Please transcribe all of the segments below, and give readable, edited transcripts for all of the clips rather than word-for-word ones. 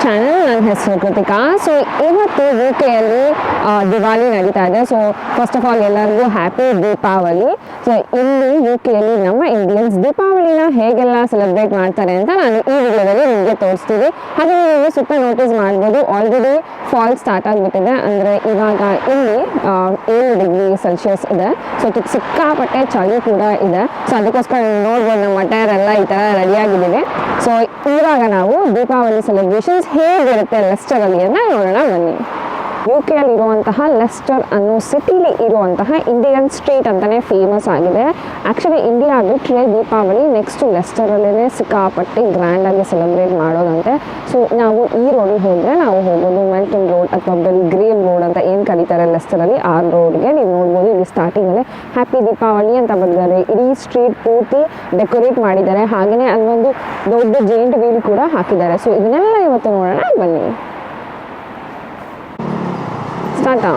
Channel. ನನ್ನ ಹೆಸರು Krithika. So ಇವತ್ತು ಯುಕೆಯಲ್ಲಿ ದಿವಾಲಿ ನಡೀತಾ ಇದೆ. ಸೊ ಫಸ್ಟ್ ಆಫ್ ಆಲ್ ಎಲ್ಲರಿಗೂ ಹ್ಯಾಪಿ ದೀಪಾವಳಿ. ಸೊ ಇಲ್ಲಿ ಯುಕೆಯಲ್ಲಿ ನಮ್ಮ ಇಂಡಿಯನ್ಸ್ ದೀಪಾವಳಿನ ಹೇಗೆಲ್ಲ ಸೆಲೆಬ್ರೇಟ್ ಮಾಡ್ತಾರೆ ಅಂತ ನಾನು ಈ ವಿಡಿಯೋದಲ್ಲಿ ನಿಮಗೆ ತೋರಿಸ್ತೀವಿ. ಹಾಗೆ ನೀವು ಸುತ್ತ ನೋಟಿಸ್ ಮಾಡ್ಬೋದು, ಆಲ್ರೆಡಿ ಫಾಲ್ ಸ್ಟಾರ್ಟ್ ಆಗಿಬಿಟ್ಟಿದೆ. ಅಂದರೆ ಇವಾಗ ಇಲ್ಲಿ 7 ಡಿಗ್ರಿ ಸೆಲ್ಸಿಯಸ್ ಇದೆ. ಸೊ ಸಿಕ್ಕಾಪಟ್ಟೆ ಚಳಿ ಕೂಡ ಇದೆ. ಸೊ ಅದಕ್ಕೋಸ್ಕರ ನೀವು ನೋಡ್ಬೋದು ನಮ್ಮ ಟೈರ್ ಎಲ್ಲ ಈ ಥರ ರೆಡಿಯಾಗಿದ್ದೀವಿ. ಸೊ ಇವಾಗ ನಾವು ದೀಪಾವಳಿ ಸೆಲೆಬ್ರೇಷನ್ಸ್ ಹೇಗಿರುತ್ತೆ ಲೆಸ್ಟರಲ್ಲಿ ಅಂತ ನೋಡೋಣ ಬನ್ನಿ. ಯುಕೆಯಲ್ಲಿ ಇರುವಂತಹ ಲೆಸ್ಟರ್ ಅನ್ನೋ ಸಿಟಿಲಿ ಇರುವಂತಹ ಇಂಡಿಯನ್ ಸ್ಟ್ರೀಟ್ ಅಂತಲೇ ಫೇಮಸ್ ಆಗಿದೆ. ಆ್ಯಕ್ಚುಲಿ ಇಂಡಿಯಾ ಬಿಟ್ಟರೆ ದೀಪಾವಳಿ ನೆಕ್ಸ್ಟ್ ಲೆಸ್ಟರಲ್ಲೇ ಸಿಕ್ಕಾಪಟ್ಟೆ ಗ್ರ್ಯಾಂಡಾಗಿ ಸೆಲೆಬ್ರೇಟ್ ಮಾಡೋದಂತೆ. ಸೊ ನಾವು ಈ ರೋಡಿಗೆ ಹೋದರೆ ನಾವು ಹೋಗೋದು ಮೆಲ್ಟನ್ ರೋಡ್ ಅಥವಾ ಬೆಲ್ಗ್ರೇವ್ ರೋಡ್ ಅಂತ ಏನು ಕರೀತಾರೆ ಲೆಸ್ಟರಲ್ಲಿ, ಆ ರೋಡ್ಗೆ ನೀವು ನೋಡ್ಬೋದು. ಇಲ್ಲಿ ಸ್ಟಾರ್ಟಿಂಗಲ್ಲೇ ಹ್ಯಾಪಿ ದೀಪಾವಳಿ ಅಂತ ಬಂದಿದ್ದಾರೆ. ಇಡೀ ಸ್ಟ್ರೀಟ್ ಪೂರ್ತಿ ಡೆಕೋರೇಟ್ ಮಾಡಿದ್ದಾರೆ. ಹಾಗೆಯೇ ಅಲ್ಲೊಂದು ದೊಡ್ಡ ಜೈಂಟ್ ವೀಲ್ ಕೂಡ ಹಾಕಿದ್ದಾರೆ. ಸೊ ಇದನ್ನೆಲ್ಲ ಇವತ್ತು ನೋಡೋಣ ಬನ್ನಿ. ಸ್ಟಾರ್ಟಾ.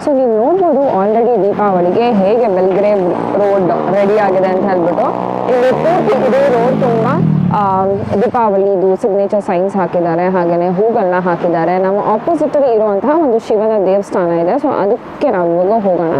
ಸೊ ನೀವು ನೋಡ್ಬೋದು ಆಲ್ರೆಡಿ ದೀಪಾವಳಿಗೆ ಹೇಗೆ ಬೆಲ್ಗ್ರೇವ್ ರೋಡ್ ರೆಡಿ ಆಗಿದೆ ಅಂತ ಹೇಳ್ಬಿಟ್ಟು. ಇಲ್ಲಿ ಪೂರ್ತಿ ಇಡೀ ರೋಡ್ ತುಂಬ ದೀಪಾವಳಿದು ಸಿಗ್ನೇಚರ್ ಸೈನ್ಸ್ ಹಾಕಿದ್ದಾರೆ. ಹಾಗೆಯೇ ಹೂಗಳನ್ನ ಹಾಕಿದ್ದಾರೆ. ನಮ್ಮ ಆಪೋಸಿಟಲ್ಲಿ ಇರುವಂತಹ ಒಂದು ಶಿವನ ದೇವಸ್ಥಾನ ಇದೆ. ಸೊ ಅದಕ್ಕೆ ನಾವು ಇವಾಗ ಹೋಗೋಣ.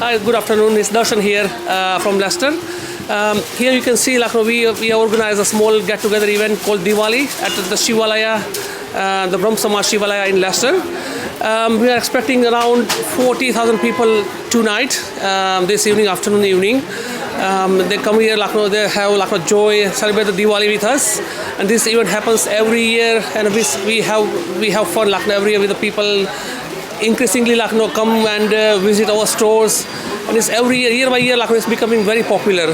Hi, good afternoon. It's Darshan here from Leicester. Here you can see like we organize a small get-together event called Diwali at the Shivalaya, the Brahm Samaj Shivalaya in Leicester. We are expecting around 40,000 people tonight, this evening. They come here, they have joy, celebrate the Diwali with us. And this event happens every year, and we have fun every year with the people. Increasingly come and visit our stores, and it's every year by year it's becoming very popular.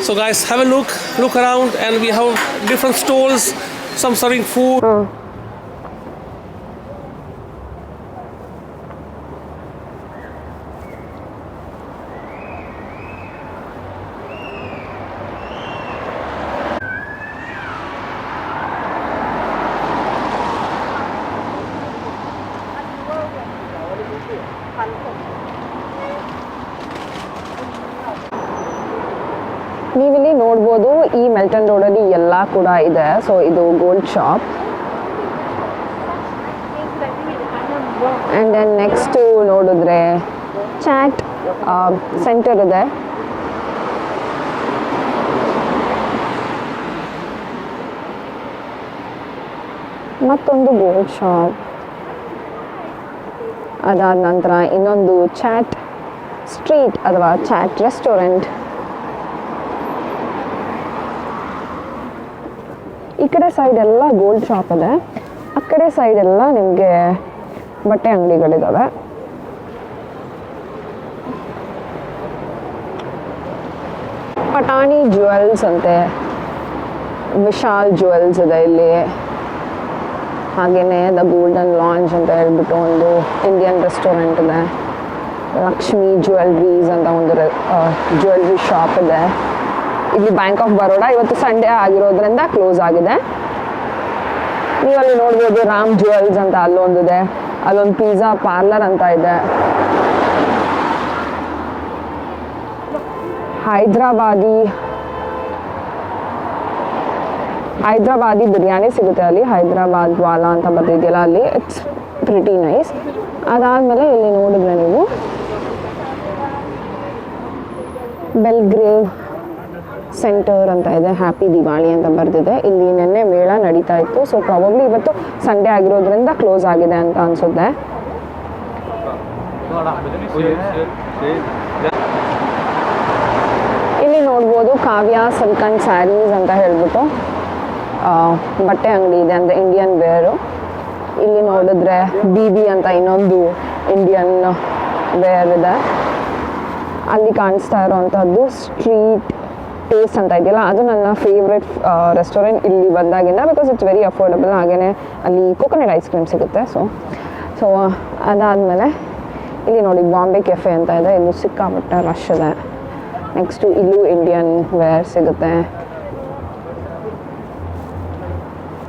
So guys, have a look around, and we have different stalls, some serving food. ನೀವಿಲ್ಲಿ ನೋಡ್ಬೋದು ಈ ಮೆಲ್ಟನ್ ರೋಡಲ್ಲಿ ಎಲ್ಲ ಕೂಡ ಇದೆ. So ಇದು gold shop. And then next ನೋಡಿದ್ರೆ chat centre ಇದೆ. ಮತ್ತೊಂದು ಗೋಲ್ಡ್ ಶಾಪ್. ಅದಾದ ನಂತರ ಇನ್ನೊಂದು ಚಾಟ್ ಸ್ಟ್ರೀಟ್ ಅಥವಾ ಚಾಟ್ ರೆಸ್ಟೋರೆಂಟ್. ಈ ಕಡೆ ಸೈಡ್ ಎಲ್ಲ ಗೋಲ್ಡ್ ಶಾಪ್ ಇದೆ. ಆ ಕಡೆ ಸೈಡ್ ಎಲ್ಲ ನಿಮಗೆ ಬಟ್ಟೆ ಅಂಗಡಿಗಳಿದ್ದಾವೆ. ಪಟಾಣಿ ಜ್ಯುವೆಲ್ಸ್ ಅಂತೆ, ವಿಶಾಲ್ ಜ್ಯುವೆಲ್ಸ್ ಇದೆ ಇಲ್ಲಿ. ಹಾಗೆಯೇ ದ ಗೋಲ್ಡನ್ ಲಾಂಜ್ ಅಂತ ಹೇಳ್ಬಿಟ್ಟು ಒಂದು ಇಂಡಿಯನ್ ರೆಸ್ಟೋರೆಂಟ್ ಇದೆ. ಲಕ್ಷ್ಮಿ ಜ್ಯುವೆಲ್ರೀಸ್ ಅಂತ ಒಂದು ಜ್ಯುವೆಲ್ರಿ ಶಾಪ್ ಇದೆ. ಇಲ್ಲಿ ಬ್ಯಾಂಕ್ ಆಫ್ ಬರೋಡಾ ಇವತ್ತು ಸಂಡೇ ಆಗಿರೋದ್ರಿಂದ ಕ್ಲೋಸ್ ಆಗಿದೆ. ನೀವು ಅಲ್ಲಿ ನೋಡ್ಬೋದು ರಾಮ್ ಜ್ಯುವೆಲ್ಸ್ ಅಂತ ಅಲ್ಲೊಂದಿದೆ. ಅಲ್ಲೊಂದು ಪಿಜ್ಜಾ ಪಾರ್ಲರ್ ಅಂತ ಇದೆ. ಹೈದ್ರಾಬಾದಿ ಬಿರಿಯಾನಿ ಸಿಗುತ್ತೆ ಅಲ್ಲಿ. ಹೈದ್ರಾಬಾದ್ ವಾಲಾ ಅಂತ ಬರ್ತಿದೆಯಲ್ಲ ಅಲ್ಲಿ, ಇಟ್ಸ್ ಪ್ರಿಟಿ ನೈಸ್. ಅದಾದಮೇಲೆ ಇಲ್ಲಿ ನೋಡಿದ್ರೆ ನೀವು ಬೆಲ್ಗ್ರೇವ್ ಸೆಂಟರ್ ಅಂತ ಇದೆ. ಹ್ಯಾಪಿ ದಿವಾಳಿ ಅಂತ ಬರ್ತಿದೆ. ಇಲ್ಲಿ ನಿನ್ನೆ ಮೇಳ ನಡೀತಾ ಇತ್ತು. ಸೊ ಪ್ರಾಬಬ್ಲಿ ಇವತ್ತು ಸಂಡೇ ಆಗಿರೋದ್ರಿಂದ ಕ್ಲೋಸ್ ಆಗಿದೆ ಅಂತ ಅನಿಸುತ್ತೆ. ಇಲ್ಲಿ ನೋಡ್ಬೋದು ಕಾವ್ಯ ಸಿಲ್ಕ್ ಆ್ಯಂಡ್ ಸ್ಯಾರೀಸ್ ಅಂತ ಹೇಳ್ಬಿಟ್ಟು ಬಟ್ಟೆ ಅಂಗಡಿ ಇದೆ, ಅಂದರೆ ಇಂಡಿಯನ್ ವೇರು. ಇಲ್ಲಿ ನೋಡಿದ್ರೆ BB ಅಂತ ಇನ್ನೊಂದು ಇಂಡಿಯನ್ ವೇರ್ ಇದೆ. ಅಲ್ಲಿ ಕಾಣಿಸ್ತಾ ಇರೋವಂಥದ್ದು ಸ್ಟ್ರೀಟ್ ಟೇಸ್ಟ್ ಅಂತ ಇದೆಯಲ್ಲ, ಅದು ನನ್ನ ಫೇವ್ರೆಟ್ ರೆಸ್ಟೋರೆಂಟ್ ಇಲ್ಲಿ ಬಂದಾಗಿಂದ. Because it's very affordable. ಹಾಗೆಯೇ ಅಲ್ಲಿ ಕೋಕೋನಟ್ ಐಸ್ ಕ್ರೀಮ್ ಸಿಗುತ್ತೆ. ಸೊ ಅದಾದಮೇಲೆ ಇಲ್ಲಿ ನೋಡಿ ಬಾಂಬೆ ಕೆಫೆ ಅಂತ ಇದೆ, ಇಲ್ಲೂ ಸಿಕ್ಕಾಪಟ್ಟೆ ರಶ್ ಇದೆ. ನೆಕ್ಸ್ಟು ಇಲ್ಲೂ ಇಂಡಿಯನ್ ವೇರ್ ಸಿಗುತ್ತೆ.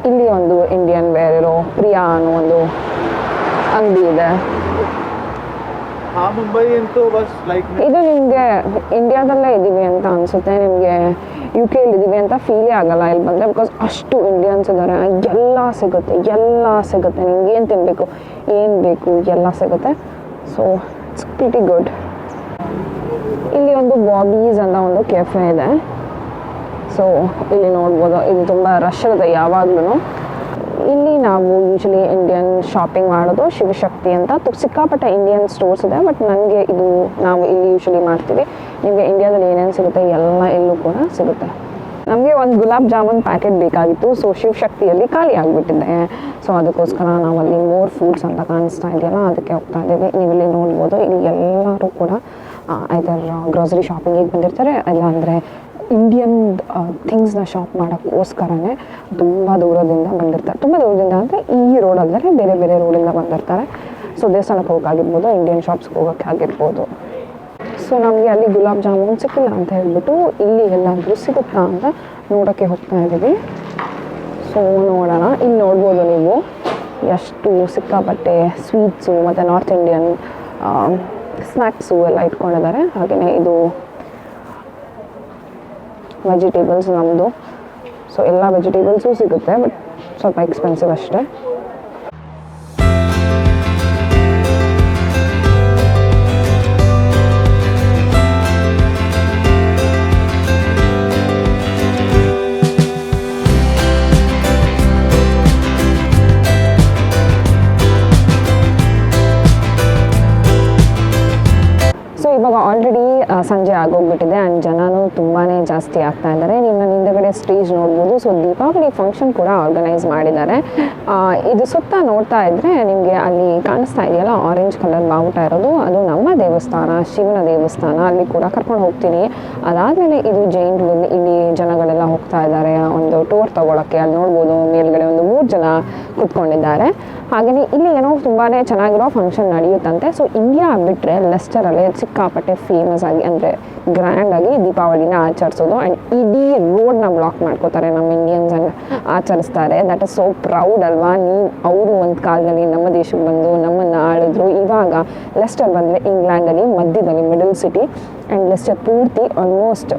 ಇಲ್ಲಿ ಒಂದು ಇಂಡಿಯನ್ ವೇರ್ ಇರೋ ಪ್ರಿಯಾ ಅನ್ನೋ ಒಂದು ಅಂಗಡಿ ಇದೆ. ಇದು ನಿಮಗೆ ಇಂಡಿಯಾದಲ್ಲೇ ಇದ್ದೀವಿ ಅಂತ ಅನಿಸುತ್ತೆ, ನಿಮಗೆ ಯು ಕೆ ಇದ್ದೀವಿ ಅಂತ ಫೀಲೇ ಆಗಲ್ಲ ಇಲ್ಲಿ ಬಂದರೆ, ಬಿಕಾಸ್ ಅಷ್ಟು ಇಂಡಿಯನ್ಸ್ ಇದ್ದಾರೆ. ಎಲ್ಲ ಸಿಗುತ್ತೆ ನಿಮ್ಗೆ ಏನು ತಿನ್ನಬೇಕು ಏನು ಬೇಕು ಎಲ್ಲ ಸಿಗುತ್ತೆ. So it's pretty good. ಇಲ್ಲಿ ಒಂದು ಬಾಬೀಸ್ ಅಂತ ಒಂದು ಕೆಫೆ ಇದೆ. ಸೊ ಇಲ್ಲಿ ನೋಡ್ಬೋದು, ಇದು ತುಂಬ ರಶ್ ಇರುತ್ತೆ ಯಾವಾಗ್ಲೂ. ಇಲ್ಲಿ ನಾವು ಯೂಶ್ವಲಿ ಇಂಡಿಯನ್ ಶಾಪಿಂಗ್ ಮಾಡೋದು ಶಿವಶಕ್ತಿ ಅಂತ ಸಿಕ್ಕಾಪಟ್ಟೆ ಇಂಡಿಯನ್ ಸ್ಟೋರ್ಸ್ ಇದೆ. ಬಟ್ ನನಗೆ ಇದು ನಾವು ಇಲ್ಲಿ ಯೂಶ್ವಲಿ ಮಾಡ್ತೀವಿ. ನಿಮಗೆ ಇಂಡಿಯಾದಲ್ಲಿ ಏನೇನು ಸಿಗುತ್ತೆ ಎಲ್ಲ ಇಲ್ಲೂ ಕೂಡ ಸಿಗುತ್ತೆ. ನಮಗೆ ಒಂದು ಗುಲಾಬ್ ಜಾಮೂನ್ ಪ್ಯಾಕೆಟ್ ಬೇಕಾಗಿತ್ತು. ಸೊ ಶಿವಶಕ್ತಿಯಲ್ಲಿ ಖಾಲಿ ಆಗಿಬಿಟ್ಟಿದೆ. ಸೊ ಅದಕ್ಕೋಸ್ಕರ ನಾವಲ್ಲಿ ಮೋರ್ ಫುಡ್ಸ್ ಅಂತ ಕಾಣಿಸ್ತಾ ಇದೆಯಲ್ಲ ಅದಕ್ಕೆ ಹೋಗ್ತಾ ಇದ್ದೀವಿ. ನೀವಿಲ್ಲಿ ನೋಡ್ಬೋದು, ಇಲ್ಲಿ ಎಲ್ಲರೂ ಕೂಡ ಐದರ್ ಗ್ರೋಸರಿ ಶಾಪಿಂಗಿಗೆ ಬಂದಿರ್ತಾರೆ, ಇಲ್ಲ ಅಂದರೆ ಇಂಡಿಯನ್ ಥಿಂಗ್ಸ್ನ ಶಾಪ್ ಮಾಡೋಕ್ಕೋಸ್ಕರನೇ ತುಂಬ ದೂರದಿಂದ ಬಂದಿರ್ತಾರೆ. ತುಂಬ ದೂರದಿಂದ ಅಂದರೆ ಈ ರೋಡಲ್ಲೇ ಬೇರೆ ಬೇರೆ ರೋಡಿಂದ ಬಂದಿರ್ತಾರೆ. ಸೊ ದೇವಸ್ಥಾನಕ್ಕೆ ಹೋಗೋಕ್ಕಾಗಿರ್ಬೋದು, ಇಂಡಿಯನ್ ಶಾಪ್ಸ್ಗೆ ಹೋಗೋಕ್ಕೆ ಆಗಿರ್ಬೋದು. ಸೊ ನಮಗೆ ಅಲ್ಲಿ ಗುಲಾಬ್ ಜಾಮೂನ್ ಸಿಕ್ಕಿಲ್ಲ ಅಂತ ಹೇಳ್ಬಿಟ್ಟು ಇಲ್ಲಿ ಎಲ್ಲಾದರೂ ಸಿಗುತ್ತಾ ಅಂತ ನೋಡೋಕ್ಕೆ ಹೋಗ್ತಾ ಇದ್ದೀವಿ. ಸೊ ನೋಡೋಣ. ಇಲ್ಲಿ ನೋಡ್ಬೋದು ನೀವು ಎಷ್ಟು ಸಿಕ್ಕಾಪಟ್ಟೆ ಸ್ವೀಟ್ಸು ಮತ್ತು ನಾರ್ತ್ ಇಂಡಿಯನ್ ಸ್ನ್ಯಾಕ್ಸು ಎಲ್ಲ ಇಟ್ಕೊಂಡಿದ್ದಾರೆ. ಹಾಗೆಯೇ ಇದು ವೆಜಿಟೇಬಲ್ಸ್ ನಮ್ಮದು. ಸೊ ಎಲ್ಲ ವೆಜಿಟೇಬಲ್ಸು ಸಿಗುತ್ತೆ, ಬಟ್ ಸ್ವಲ್ಪ ಎಕ್ಸ್ಪೆನ್ಸಿವ್ ಅಷ್ಟೇ. ಇವಾಗ ಆಲ್ರೆಡಿ ಸಂಜೆ ಆಗೋಗ್ಬಿಟ್ಟಿದೆ ಆ್ಯಂಡ್ ಜನನೂ ತುಂಬಾ ಜಾಸ್ತಿ ಆಗ್ತಾ ಇದ್ದಾರೆ. ನೀವು ನನ್ನ ಹಿಂದಗಡೆ ಸ್ಟೇಜ್ ನೋಡ್ಬೋದು. ಸೊ ದೀಪಾವಳಿ ಫಂಕ್ಷನ್ ಕೂಡ ಆರ್ಗನೈಸ್ ಮಾಡಿದ್ದಾರೆ. ಇದು ಸುತ್ತ ನೋಡ್ತಾ ಇದ್ದರೆ ನಿಮಗೆ ಅಲ್ಲಿ ಕಾಣಿಸ್ತಾ ಇದೆಯಲ್ಲ ಆರೆಂಜ್ ಕಲರ್ ಬಾವುಟ ಇರೋದು, ಅದು ನಮ್ಮ ದೇವಸ್ಥಾನ, ಶಿವನ ದೇವಸ್ಥಾನ. ಅಲ್ಲಿ ಕೂಡ ಕರ್ಕೊಂಡು ಹೋಗ್ತೀನಿ. ಅದಾದಮೇಲೆ ಇದು ಜೈನ್ ವಿಲ್, ಇಲ್ಲಿ ಜನಗಳೆಲ್ಲ ಹೋಗ್ತಾ ಇದ್ದಾರೆ ಒಂದು ಟೂರ್ ತೊಗೊಳಕ್ಕೆ. ಅಲ್ಲಿ ನೋಡ್ಬೋದು ಮೇಲ್ಗಡೆ ಒಂದು 3 ಜನ ಕೂತ್ಕೊಂಡಿದ್ದಾರೆ. ಹಾಗೆಯೇ ಇಲ್ಲಿ ಏನೋ ತುಂಬಾ ಚೆನ್ನಾಗಿರೋ ಫಂಕ್ಷನ್ ನಡೆಯುತ್ತಂತೆ. ಸೊ ಇಂಡಿಯಾ ಬಿಟ್ಟರೆ ಲೆಸ್ಟರಲ್ಲಿ ಸಿಕ್ಕಾಪಟ್ಟೆ ಫೇಮಸ್ ಆಗಿ ಅಂದರೆ ಗ್ರ್ಯಾಂಡಾಗಿ ದೀಪಾವಳಿನ ಆಚರಿಸೋದು. ಆ್ಯಂಡ್ ಇಡೀ ರೋಡ್ನ ಬ್ಲಾಕ್ ಮಾಡ್ಕೋತಾರೆ ನಮ್ಮ ಇಂಡಿಯನ್ಸ್ ಆಚರಿಸ್ತಾರೆ. ದಟ್ ಇಸ್ ಸೋ ಪ್ರೌಡ್ ಅಲ್ವಾ. ಅವರು ಒಂದು ಕಾಲದಲ್ಲಿ ನಮ್ಮ ದೇಶಕ್ಕೆ ಬಂದು ನಮ್ಮನ್ನು ಆಳಿದ್ರು. ಇವಾಗ ಲೆಸ್ಟರ್ ಬಂದರೆ ಇಂಗ್ಲೆಂಡಲ್ಲಿ ಮಧ್ಯದಲ್ಲಿ ಮಿಡಲ್ ಸಿಟಿ, ಆ್ಯಂಡ್ ಲೆಸ್ಟರ್ ಪೂರ್ತಿ ಆಲ್ಮೋಸ್ಟ್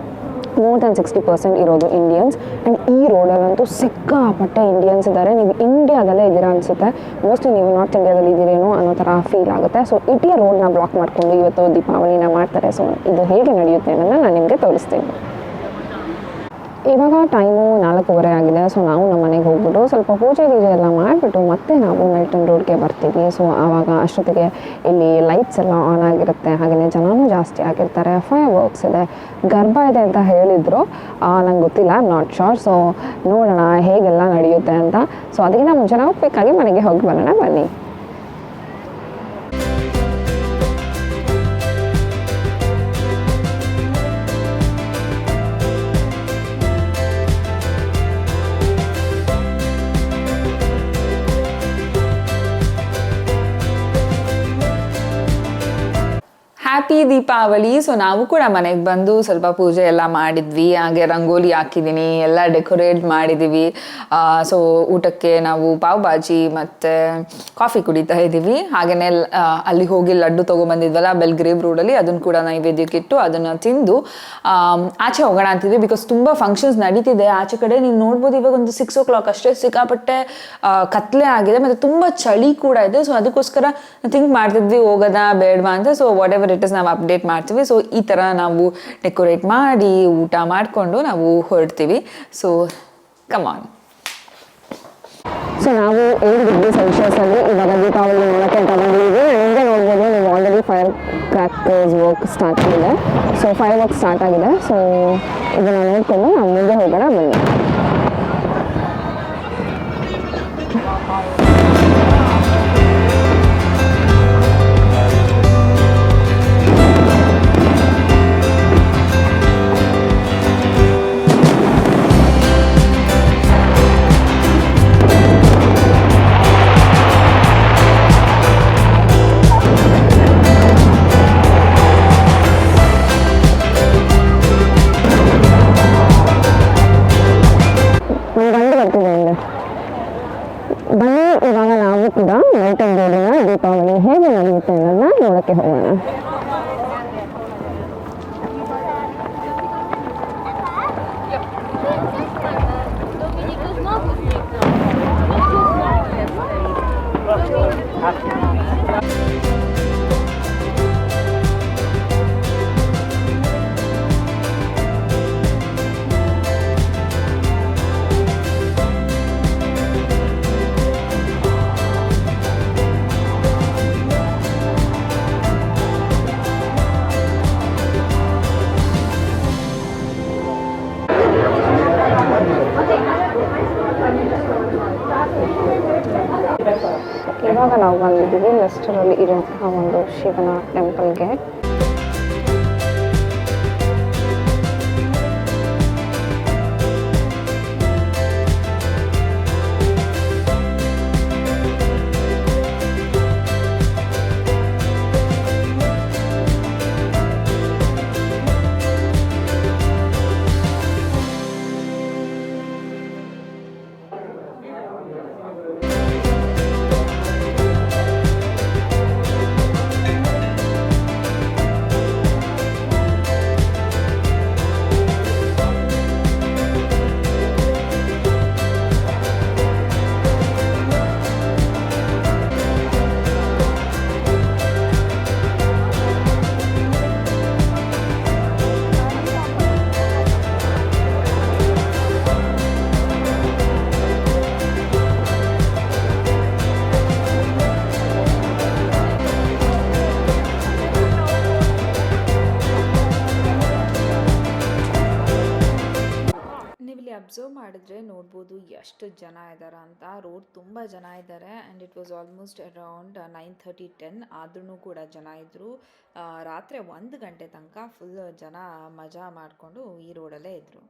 more than 60% ಇರೋದು ಇಂಡಿಯನ್ಸ್. ಆ್ಯಂಡ್ ಈ ರೋಡಲ್ಲಂತೂ ಸಿಕ್ಕಾಪಟ್ಟೆ ಇಂಡಿಯನ್ಸ್ ಇದ್ದಾರೆ. ನೀವು ಇಂಡಿಯಾದಲ್ಲೇ ಇದ್ದೀರಾ ಅನಿಸುತ್ತೆ. ಮೋಸ್ಟ್ಲಿ ನೀವು ನಾರ್ತ್ ಇಂಡಿಯಾದಲ್ಲಿ ಇದ್ದೀರೇನೋ ಅನ್ನೋ ಥರ ಫೀಲ್ ಆಗುತ್ತೆ. ಸೊ ಇಡೀ ರೋಡ್ನ ಬ್ಲಾಕ್ ಮಾಡಿಕೊಂಡು ಇವತ್ತು ದೀಪಾವಳಿನ ಮಾಡ್ತಾರೆ. ಸೊ ಇದು ಹೇಗೆ ನಡೆಯುತ್ತೆ ಅನ್ನೋದನ್ನ ನಾನು ನಿಮಗೆ ತೋರಿಸ್ತೀನಿ. ಇವಾಗ ಟೈಮು 4:15 ಆಗಿದೆ. ಸೊ ನಾವು ನಮ್ಮ ಮನೆಗೆ ಹೋಗ್ಬಿಟ್ಟು ಸ್ವಲ್ಪ ಪೂಜೆ ಗೀಜೆ ಎಲ್ಲ ಮಾಡಿಬಿಟ್ಟು ಮತ್ತೆ ನಾವು ಮೆಲ್ಟನ್ ರೋಡ್ಗೆ ಬರ್ತೀವಿ. ಸೊ ಆವಾಗ ಅಷ್ಟೊತ್ತಿಗೆ ಇಲ್ಲಿ ಲೈಟ್ಸ್ ಎಲ್ಲ ಆನ್ ಆಗಿರುತ್ತೆ. ಹಾಗೆಯೇ ಜನನೂ ಜಾಸ್ತಿ ಆಗಿರ್ತಾರೆ. ಫೈರ್ ವರ್ಕ್ಸ್ ಇದೆ, ಗರ್ಭ ಇದೆ ಅಂತ ಹೇಳಿದರು. ನಂಗೆ ಗೊತ್ತಿಲ್ಲ, ನಾಟ್ ಶೋರ್. ಸೊ ನೋಡೋಣ ಹೇಗೆಲ್ಲ ನಡೆಯುತ್ತೆ ಅಂತ. ಸೊ ಅದಕ್ಕಿಂತ ಮುಂಚೆ ನಾವು ಕ್ವಿಕ್ಕಾಗಿ ಮನೆಗೆ ಹೋಗಿ ಬರೋಣ ಬನ್ನಿ. ಹ್ಯಾಪಿ ದೀಪಾವಳಿ. ಸೊ ನಾವು ಕೂಡ ಮನೆಗೆ ಬಂದು ಸ್ವಲ್ಪ ಪೂಜೆ ಎಲ್ಲ ಮಾಡಿದ್ವಿ. ಹಾಗೆ ರಂಗೋಲಿ ಹಾಕಿದ್ದೀನಿ, ಎಲ್ಲ ಡೆಕೋರೇಟ್ ಮಾಡಿದ್ದೀವಿ. ಸೊ ಊಟಕ್ಕೆ ನಾವು ಪಾವ್ ಭಾಜಿ ಮತ್ತು ಕಾಫಿ ಕುಡಿತಾ ಇದ್ದೀವಿ. ಹಾಗೆಯೇ ಅಲ್ಲಿ ಹೋಗಿ ಲಡ್ಡು ತೊಗೊಂಬಂದಿದ್ವಲ್ಲ ಬೆಲ್ಗ್ರೇವ್ ರೋಡಲ್ಲಿ, ಅದನ್ನು ಕೂಡ ನೈವೇದ್ಯಕ್ಕಿಟ್ಟು ಅದನ್ನು ತಿಂದು ಆಚೆ ಹೋಗೋಣ ಅಂತಿದ್ವಿ. ಬಿಕಾಸ್ ತುಂಬ ಫಂಕ್ಷನ್ಸ್ ನಡೀತಿದೆ ಆಚೆ ಕಡೆ. ನೀವು ನೋಡ್ಬೋದು ಇವಾಗ ಒಂದು 6 o'clock ಅಷ್ಟೇ, ಸಿಕ್ಕಾಪಟ್ಟೆ ಕತ್ಲೆ ಆಗಿದೆ ಮತ್ತು ತುಂಬ ಚಳಿ ಕೂಡ ಇದೆ. ಸೊ ಅದಕ್ಕೋಸ್ಕರ ಥಿಂಕ್ ಮಾಡ್ತಿದ್ವಿ ಹೋಗೋದಾ ಬೇಡವಾ ಅಂತ. So what ever it is ನಾವು ಅಪ್ಡೇಟ್ ಮಾಡ್ತೀವಿ. ಸೊ ಈ ಥರ ನಾವು ಡೆಕೋರೇಟ್ ಮಾಡಿ ಊಟ ಮಾಡಿಕೊಂಡು ನಾವು ಹೊರಡ್ತೀವಿ. ಸೊ ಕಮಾನ್. ಸೊ ನಾವು 7 ಡಿಗ್ರಿ ಸೆಲ್ಸಿಯಸಲ್ಲಿ ಇವಾಗ ದೀಪಾವಳಿ ನೋಡೋಕ್ಕೆ ಅಂತ ಬಂದಿದ್ದೀವಿ. ಹಿಂದೆ ನೋಡ್ಬೋದು ನೀವು already fire crackers work start ಆಗಿದೆ. ಸೊ ಫೈರ್ ವರ್ಕ್ ಸ್ಟಾರ್ಟ್ ಆಗಿದೆ. ಸೊ ಇದನ್ನು ನೋಡಿಕೊಂಡು ನಾವು ಮುಂದೆ ಹೋಗೋಣ ಬನ್ನಿ. ನೋಡೋಕ್ಕೆ ಹೋಗೋಣ. ಇವಾಗ ನಾವು ಬಂದಿದ್ದೀವಿ ಲೆಸ್ಟರಲ್ಲಿ ಇರುವಂತಹ ಒಂದು ಶಿವನ ಟೆಂಪಲ್ಗೆ. ಅಬ್ಸರ್ವ್ ಮಾಡಿದ್ರೆ ನೋಡ್ಬೋದು ಎಷ್ಟು ಜನ ಇದ್ದಾರೆ ಅಂತ. ರೋಡ್ ತುಂಬ ಜನ ಇದ್ದಾರೆ and it was almost around 9:30-10 ಆದ್ರೂ ಕೂಡ ಜನ ಇದ್ದರು. ರಾತ್ರಿ 1 ಗಂಟೆ ತನಕ ಫುಲ್ ಜನ ಮಜಾ ಮಾಡಿಕೊಂಡು ಈ ರೋಡಲ್ಲೇ ಇದ್ದರು.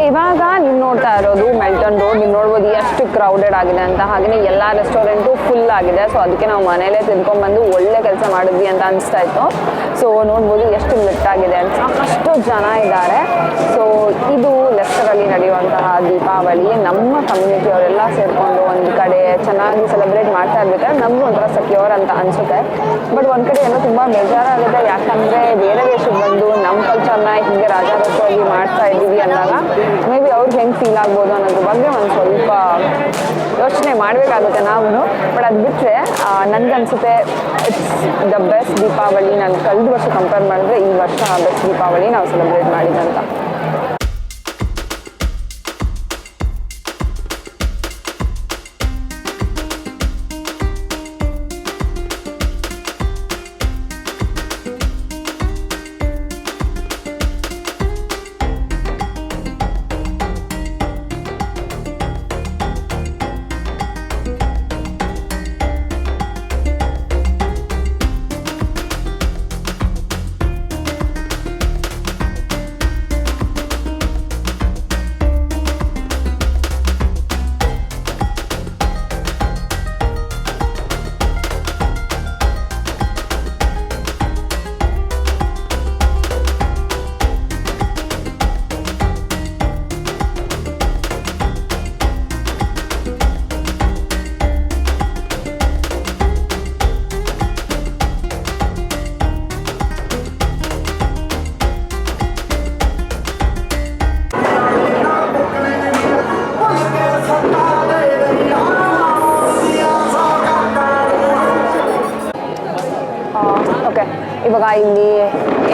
ಇವಾಗ ನೀವು ನೋಡ್ತಾ ಇರೋದು ಮೆಲ್ಟನ್ ರೋಡ್. ನೀವು ನೋಡ್ಬೋದು ಎಷ್ಟು ಕ್ರೌಡೆಡ್ ಆಗಿದೆ ಅಂತ. ಹಾಗೆಯೇ ಎಲ್ಲ ರೆಸ್ಟೋರೆಂಟು ಫುಲ್ ಆಗಿದೆ. ಸೊ ಅದಕ್ಕೆ ನಾವು ಮನೇಲೇ ತಿನ್ಕೊಂಡ್ಬಂದು ಒಳ್ಳೆ ಕೆಲಸ ಮಾಡಿದ್ವಿ ಅಂತ ಅನಿಸ್ತಾ ಇತ್ತು. ಸೊ ನೋಡ್ಬೋದು ಎಷ್ಟು ಲಿಟ್ಟಾಗಿದೆ ಅಂತ, ಅಷ್ಟು ಜನ ಇದ್ದಾರೆ. ಸೊ ಇದು ಲೆಸ್ಟರಲ್ಲಿ ನಡೆಯುವಂತಹ ದೀಪಾವಳಿ. ನಮ್ಮ ಕಮ್ಯುನಿಟಿಯವರೆಲ್ಲ ಸೇರಿಕೊಂಡು ಒಂದು ಕಡೆ ಚೆನ್ನಾಗಿ ಸೆಲೆಬ್ರೇಟ್ ಮಾಡ್ತಾ ಇರ್ಬೇಕಾದ್ರೆ ನಮಗೂ ಒಂಥರ ಸೆಕ್ಯೂರ್ ಅಂತ ಅನಿಸುತ್ತೆ. ಬಟ್ ಒಂದು ಕಡೆ ಏನೋ ತುಂಬ ಬೇಜಾರಾಗುತ್ತೆ. ಯಾಕಂದರೆ ಬೇರೆ ದೇಶಕ್ಕೆ ಬಂದು ನಮ್ಮ ಕಲ್ಚರ್ನ ಹೀಗೆ ರಾಜಾರೋಷವಾಗಿ ಮಾಡ್ತಾ ಇದ್ದೀವಿ ಅಂದಾಗ ಮೇ ಬಿ ಅವ್ರಿಗೆ ಹೆಂಗೆ ಫೀಲ್ ಆಗ್ಬೋದು ಅನ್ನೋದ್ರ ಬಗ್ಗೆ ಒಂದು ಸ್ವಲ್ಪ ಯೋಚನೆ ಮಾಡಬೇಕಾಗುತ್ತೆ ನಾವು. ಬಟ್ ಅದು ಬಿಟ್ಟರೆ ನನಗನ್ಸುತ್ತೆ ಇಟ್ಸ್ ದ ಬೆಸ್ಟ್ ದೀಪಾವಳಿ. ನಾನು ಕಳೆದ ವರ್ಷ ಕಂಪೇರ್ ಮಾಡಿದ್ರೆ ಈ ವರ್ಷ ಬೆಸ್ಟ್ ದೀಪಾವಳಿ ನಾವು ಸೆಲೆಬ್ರೇಟ್ ಮಾಡಿದಂತ. ಇವಾಗ ಇಲ್ಲಿ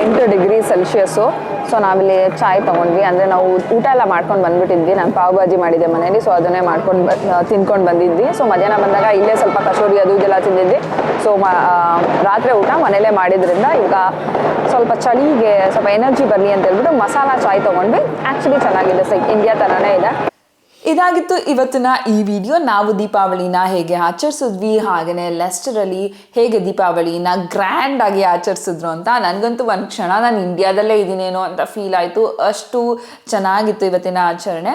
8 ಡಿಗ್ರಿ ಸೆಲ್ಸಿಯಸ್ಸು. ಸೊ ನಾವಿಲ್ಲಿ ಚಾಯ್ ತೊಗೊಂಡ್ವಿ. ಅಂದರೆ ನಾವು ಊಟ ಎಲ್ಲ ಮಾಡ್ಕೊಂಡು ಬಂದುಬಿಟ್ಟಿದ್ವಿ. ನಾನು ಪಾವ್ ಭಾಜಿ ಮಾಡಿದ್ದೆ ಮನೇಲಿ. ಸೊ ಅದನ್ನೇ ತಿನ್ಕೊಂಡು ಬಂದಿದ್ವಿ. ಸೊ ಮಧ್ಯಾಹ್ನ ಬಂದಾಗ ಇಲ್ಲೇ ಸ್ವಲ್ಪ ಕಚೋರಿ ಅದು ಇದೆಲ್ಲ ತಿಂದಿದ್ವಿ. ಸೊ ರಾತ್ರಿ ಊಟ ಮನೇಲೇ ಮಾಡಿದ್ರಿಂದ ಈಗ ಸ್ವಲ್ಪ ಚಳಿಗೆ ಸ್ವಲ್ಪ ಎನರ್ಜಿ ಬರಲಿ ಅಂತ ಹೇಳ್ಬಿಟ್ಟು ಮಸಾಲ ಚಾಯ್ ತೊಗೊಂಡ್ವಿ. ಆ್ಯಕ್ಚುಲಿ ಚೆನ್ನಾಗಿದೆ, ಇಂಡಿಯಾ ಥರನೇ ಇದೆ. ಇದಾಗಿತ್ತು ಇವತ್ತಿನ ಈ ವಿಡಿಯೋ. ನಾವು ದೀಪಾವಳಿನ ಹೇಗೆ ಆಚರಿಸಿದ್ವಿ, ಹಾಗೆಯೇ ಲೆಸ್ಟರಲ್ಲಿ ಹೇಗೆ ದೀಪಾವಳಿನ ಗ್ರ್ಯಾಂಡ್ ಆಗಿ ಆಚರಿಸಿದ್ರು ಅಂತ. ನನಗಂತೂ ಒಂದು ಕ್ಷಣ ನಾನು ಇಂಡಿಯಾದಲ್ಲೇ ಇದ್ದೀನೇನೋ ಅಂತ ಫೀಲ್ ಆಯಿತು, ಅಷ್ಟು ಚೆನ್ನಾಗಿತ್ತು ಇವತ್ತಿನ ಆಚರಣೆ.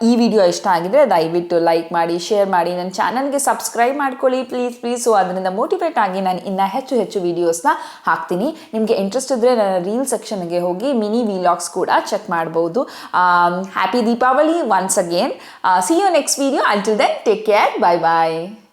ಈ ವಿಡಿಯೋ ಇಷ್ಟ ಆಗಿದ್ರೆ ದಯವಿಟ್ಟು ಲೈಕ್ ಮಾಡಿ, ಶೇರ್ ಮಾಡಿ, ನನ್ನ ಚಾನಲ್ಗೆ ಸಬ್ಸ್ಕ್ರೈಬ್ ಮಾಡ್ಕೊಳ್ಳಿ ಪ್ಲೀಸ್. ಸೊ ಅದರಿಂದ ಮೋಟಿವೇಟ್ ಆಗಿ ನಾನು ಇನ್ನೂ ಹೆಚ್ಚು ವಿಡಿಯೋಸ್ನ ಹಾಕ್ತೀನಿ. ನಿಮಗೆ ಇಂಟ್ರೆಸ್ಟ್ ಇದ್ದರೆ ನನ್ನ ರೀಲ್ ಸೆಕ್ಷನ್ಗೆ ಹೋಗಿ ಮಿನಿ ವಿಲಾಗ್ಸ್ ಕೂಡ ಚೆಕ್ ಮಾಡ್ಬೋದು. Happy Deepavali once again. See you next video. Until then, take care. Bye bye.